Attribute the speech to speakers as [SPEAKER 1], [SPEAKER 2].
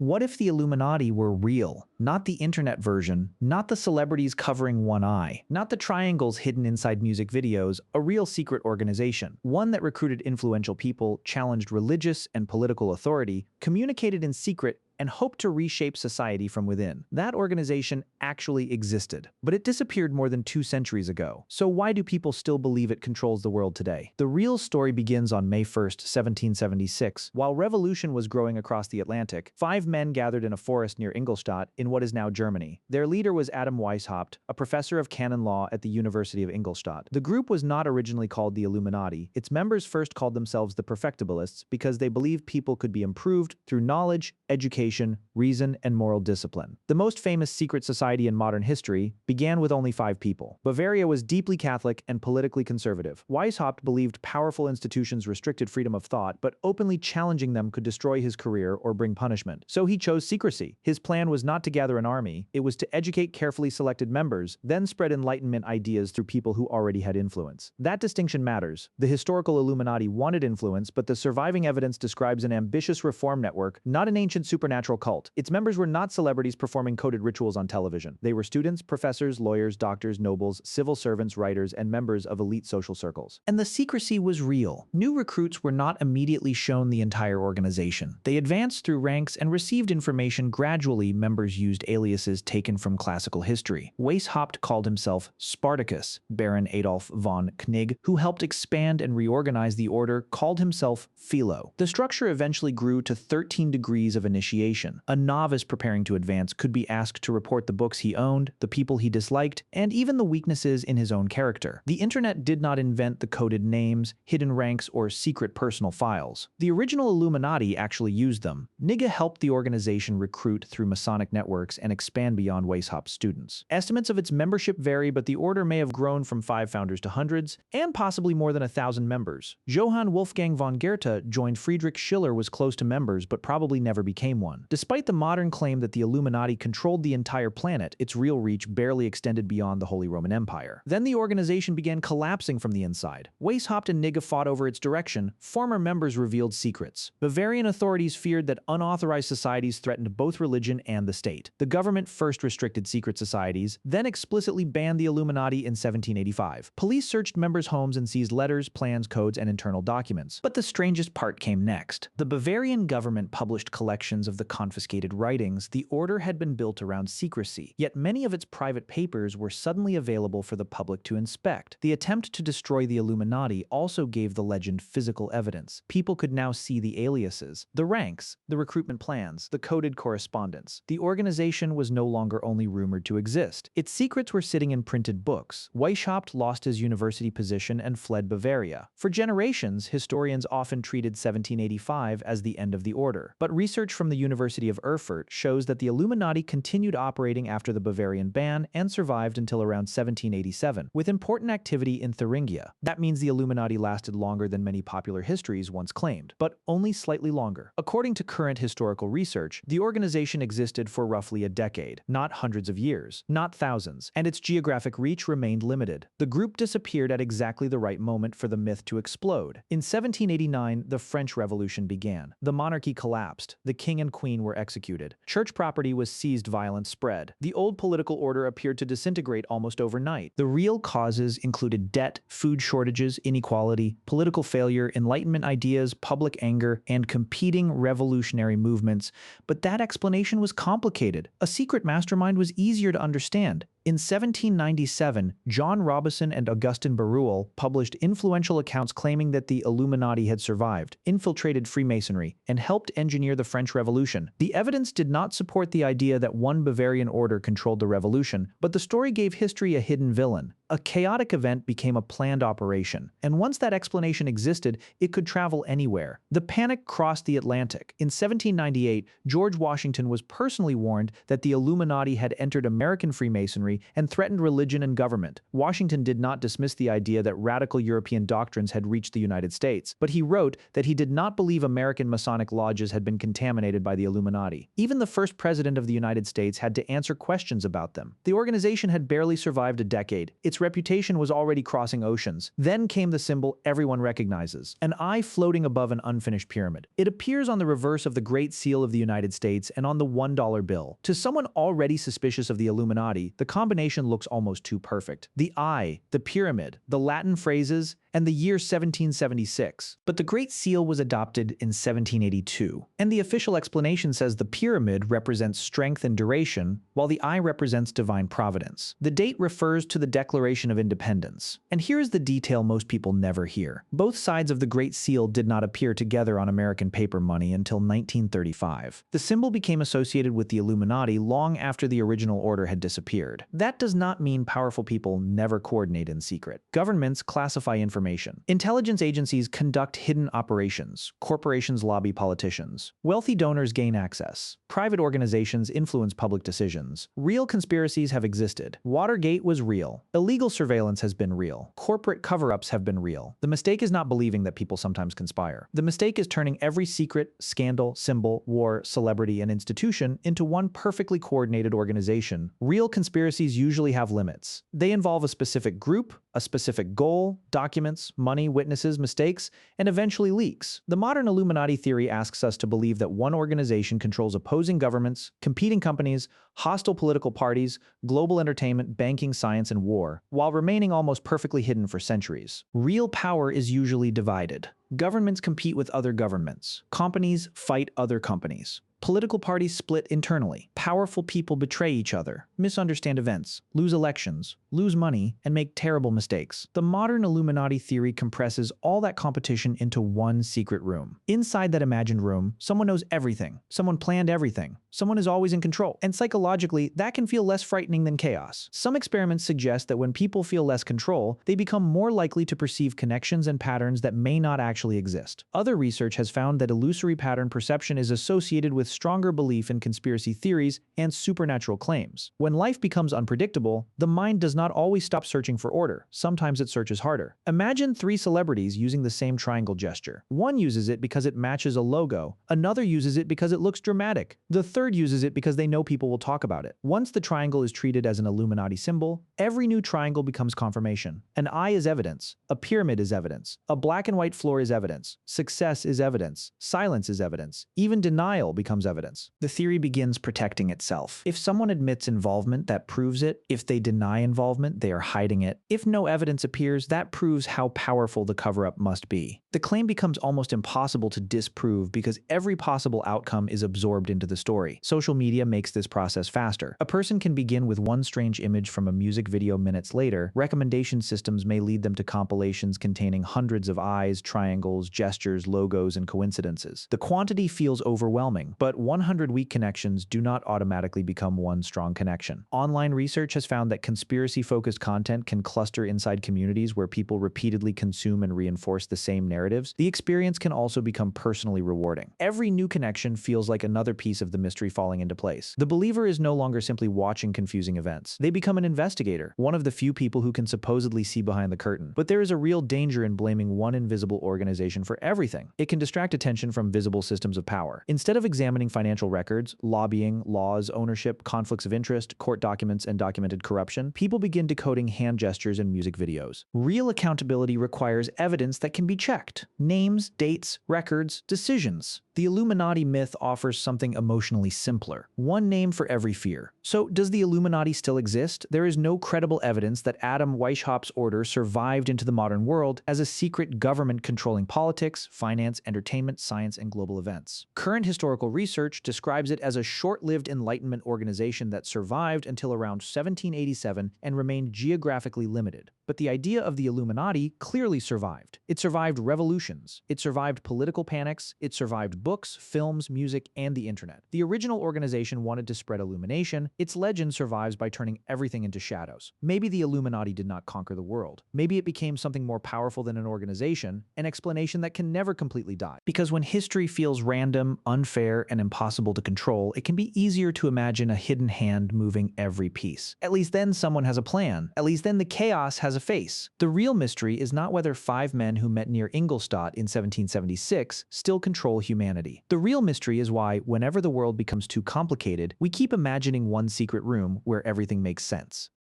[SPEAKER 1] What if the Illuminati were real? Not the internet version, not the celebrities covering one eye, not the triangles hidden inside music videos, a real secret organization. One that recruited influential people, challenged religious and political authority, communicated in secret, and hoped to reshape society from within. That organization actually existed, but it disappeared more than 2 centuries ago. So why do people still believe it controls the world today? The real story begins on May 1st, 1776. While revolution was growing across the Atlantic, 5 men gathered in a forest near Ingolstadt in what is now Germany. Their leader was Adam Weishaupt, a professor of canon law at the University of Ingolstadt. The group was not originally called the Illuminati. Its members first called themselves the Perfectibilists because they believed people could be improved through knowledge, education, reason, and moral discipline. The most famous secret society in modern history began with only 5 people. Bavaria was deeply Catholic and politically conservative. Weishaupt believed powerful institutions restricted freedom of thought, but openly challenging them could destroy his career or bring punishment. So he chose secrecy. His plan was not to gather an army, it was to educate carefully selected members, then spread Enlightenment ideas through people who already had influence. That distinction matters. The historical Illuminati wanted influence, but the surviving evidence describes an ambitious reform network, not an ancient supernatural cult. Its members were not celebrities performing coded rituals on television. They were students, professors, lawyers, doctors, nobles, civil servants, writers, and members of elite social circles. And the secrecy was real. New recruits were not immediately shown the entire organization. They advanced through ranks and received information gradually. Members used aliases taken from classical history. Weishaupt called himself Spartacus. Baron Adolf von Knigge, who helped expand and reorganize the order, called himself Philo. The structure eventually grew to 13 degrees of initiation. A novice preparing to advance could be asked to report the books he owned, the people he disliked, and even the weaknesses in his own character. The internet did not invent the coded names, hidden ranks, or secret personal files. The original Illuminati actually used them. Knigge helped the organization recruit through Masonic networks and expand beyond Weishaupt's students. Estimates of its membership vary, but the order may have grown from 5 founders to hundreds, and possibly more than 1,000 members. Johann Wolfgang von Goethe joined. Friedrich Schiller was close to members, but probably never became one. Despite the modern claim that the Illuminati controlled the entire planet, its real reach barely extended beyond the Holy Roman Empire. Then the organization began collapsing from the inside. Weishaupt and Knigge fought over its direction. Former members revealed secrets. Bavarian authorities feared that unauthorized societies threatened both religion and the state. The government first restricted secret societies, then explicitly banned the Illuminati in 1785. Police searched members' homes and seized letters, plans, codes, and internal documents. But the strangest part came next. The Bavarian government published collections of the confiscated writings. The order had been built around secrecy, yet many of its private papers were suddenly available for the public to inspect. The attempt to destroy the Illuminati also gave the legend physical evidence. People could now see the aliases, the ranks, the recruitment plans, the coded correspondence. The organization was no longer only rumored to exist. Its secrets were sitting in printed books. Weishaupt lost his university position and fled Bavaria. For generations, historians often treated 1785 as the end of the order, but research from the University of Erfurt shows that the Illuminati continued operating after the Bavarian ban and survived until around 1787, with important activity in Thuringia. That means the Illuminati lasted longer than many popular histories once claimed, but only slightly longer. According to current historical research, the organization existed for roughly a decade, not hundreds of years, not thousands, and its geographic reach remained limited. The group disappeared at exactly the right moment for the myth to explode. In 1789, the French Revolution began. The monarchy collapsed. The king and queen were executed. Church property was seized, violence spread. The old political order appeared to disintegrate almost overnight. The real causes included debt, food shortages, inequality, political failure, Enlightenment ideas, public anger, and competing revolutionary movements. But that explanation was complicated. A secret mastermind was easier to understand. In 1797, John Robison and Augustin Barruel published influential accounts claiming that the Illuminati had survived, infiltrated Freemasonry, and helped engineer the French Revolution. The evidence did not support the idea that one Bavarian order controlled the revolution, but the story gave history a hidden villain. A chaotic event became a planned operation, and once that explanation existed, it could travel anywhere. The panic crossed the Atlantic. In 1798, George Washington was personally warned that the Illuminati had entered American Freemasonry and threatened religion and government. Washington did not dismiss the idea that radical European doctrines had reached the United States, but he wrote that he did not believe American Masonic lodges had been contaminated by the Illuminati. Even the first president of the United States had to answer questions about them. The organization had barely survived a decade. Its Its reputation was already crossing oceans. Then came the symbol everyone recognizes, an eye floating above an unfinished pyramid. It appears on the reverse of the Great Seal of the United States and on the $1 bill. To someone already suspicious of the Illuminati, the combination looks almost too perfect. The eye, the pyramid, the Latin phrases, and the year 1776. But the Great Seal was adopted in 1782, and the official explanation says the pyramid represents strength and duration, while the eye represents divine providence. The date refers to the Declaration of Independence. And here is the detail most people never hear. Both sides of the Great Seal did not appear together on American paper money until 1935. The symbol became associated with the Illuminati long after the original order had disappeared. That does not mean powerful people never coordinate in secret. Governments classify information. Intelligence agencies conduct hidden operations. Corporations lobby politicians. Wealthy donors gain access. Private organizations influence public decisions. Real conspiracies have existed. Watergate was real. Illegal surveillance has been real. Corporate cover-ups have been real. The mistake is not believing that people sometimes conspire. The mistake is turning every secret, scandal, symbol, war, celebrity, and institution into one perfectly coordinated organization. Real conspiracies usually have limits. They involve a specific group, a specific goal, documents, money, witnesses, mistakes, and eventually leaks. The modern Illuminati theory asks us to believe that one organization controls opposing governments, competing companies, hostile political parties, global entertainment, banking, science, and war, while remaining almost perfectly hidden for centuries. Real power is usually divided. Governments compete with other governments. Companies fight other companies. Political parties split internally. Powerful people betray each other, misunderstand events, lose elections, lose money, and make terrible mistakes. The modern Illuminati theory compresses all that competition into one secret room. Inside that imagined room, someone knows everything. Someone planned everything. Someone is always in control. And psychologically, that can feel less frightening than chaos. Some experiments suggest that when people feel less control, they become more likely to perceive connections and patterns that may not actually exist. Other research has found that illusory pattern perception is associated with stronger belief in conspiracy theories and supernatural claims. When life becomes unpredictable, the mind does not always stop searching for order. Sometimes it searches harder. Imagine three celebrities using the same triangle gesture. One uses it because it matches a logo. Another uses it because it looks dramatic. The third uses it because they know people will talk about it. Once the triangle is treated as an Illuminati symbol, every new triangle becomes confirmation. An eye is evidence. A pyramid is evidence. A black and white floor is evidence. Success is evidence. Silence is evidence. Even denial becomes evidence. The theory begins protecting itself. If someone admits involvement, that proves it. If they deny involvement, they are hiding it. If no evidence appears, that proves how powerful the cover-up must be. The claim becomes almost impossible to disprove because every possible outcome is absorbed into the story. Social media makes this process faster. A person can begin with one strange image from a music video minutes later. Recommendation systems may lead them to compilations containing hundreds of eyes, triangles, gestures, logos, and coincidences. The quantity feels overwhelming, but 100 weak connections do not automatically become one strong connection. Online research has found that conspiracy-focused content can cluster inside communities where people repeatedly consume and reinforce the same narratives. The experience can also become personally rewarding. Every new connection feels like another piece of the mystery falling into place. The believer is no longer simply watching confusing events. They become an investigator, one of the few people who can supposedly see behind the curtain. But there is a real danger in blaming one invisible organization for everything. It can distract attention from visible systems of power. Instead of examining financial records, lobbying, laws, ownership, conflicts of interest, court documents, and documented corruption, people begin decoding hand gestures and music videos. Real accountability requires evidence that can be checked. Names, dates, records, decisions. The Illuminati myth offers something emotionally simpler. One name for every fear. So, does the Illuminati still exist? There is no credible evidence that Adam Weishaupt's order survived into the modern world as a secret government controlling politics, finance, entertainment, science, and global events. Current historical research describes it as a short-lived Enlightenment organization that survived until around 1787 and remained geographically limited. But the idea of the Illuminati clearly survived. It survived revolutions. It survived political panics. It survived books, films, music, and the internet. The original organization wanted to spread illumination. Its legend survives by turning everything into shadows. Maybe the Illuminati did not conquer the world. Maybe it became something more powerful than an organization, an explanation that can never completely die. Because when history feels random, unfair, and impossible to control, it can be easier to imagine a hidden hand moving every piece. At least then someone has a plan. At least then the chaos has a face. The real mystery is not whether 5 men who met near Ingolstadt in 1776 still control humanity. The real mystery is why, whenever the world becomes too complicated, we keep imagining one secret room where everything makes sense.